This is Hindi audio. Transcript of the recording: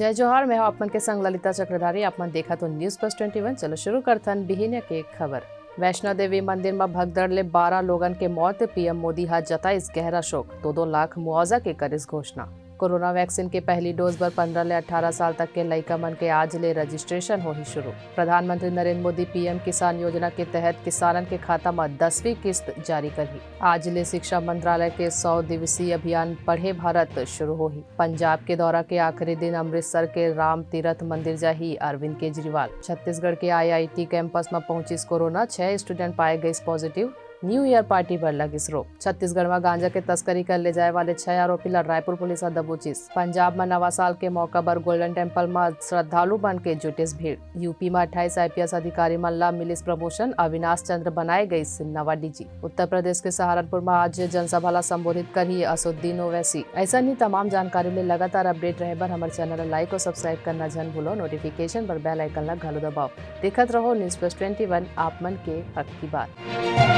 जय जोहार, मैं हूं आपमन के संग ललिता चक्रधारी। आपमन देखा तो न्यूज प्लस 21। चलो शुरू करथन बिहिने के खबर। वैष्णो देवी मंदिर में भगदड़ ले 12 लोगन के मौत। पीएम मोदी हा जताइस गहरा शोक। 2-2 लाख मुआवजा के करिस घोषणा। कोरोना वैक्सीन के पहली डोज पर 15 ले 18 साल तक के लइका मन के आज ले रजिस्ट्रेशन हो ही शुरू। प्रधानमंत्री नरेंद्र मोदी पीएम किसान योजना के तहत किसानन के खाता में 10वीं किस्त जारी करही। आज ले शिक्षा मंत्रालय के 100 दिवसीय अभियान पढ़े भारत शुरू हो ही। पंजाब के दौरा के आखिरी दिन अमृतसर के राम तीरथ मंदिर जाही अरविंद केजरीवाल। छत्तीसगढ़ के IIT कैंपस में पहुंचिस कोरोना, 6 स्टूडेंट पाए गए पॉजिटिव। न्यू ईयर पार्टी पर लगिस रोक। छत्तीसगढ़ में गांजा के तस्करी कर ले जाए वाले 6 आरोपी ला रायपुर पुलिस दबोचिस। पंजाब में नवा साल के मौका पर गोल्डन टेम्पल में श्रद्धालु बन के जुटिस भीड़। यूपी में 28 IPS अधिकारी मन ला मिलिस प्रमोशन। अविनाश चंद्र बनाए गई नवा DG। उत्तर प्रदेश के सहारनपुर में आज जनसभा ला संबोधित करी असुद्दीन ओवैसी। ऐसा नहीं तमाम जानकारी ले लगातार अपडेट रहे बर हमारे चैनल लाइक और सब्सक्राइब करना जन भूलो। नोटिफिकेशन पर बेल आइकन ला घालो दबाओ। देखत रहो न्यूज प्लस 21, आप मन के हक की बात।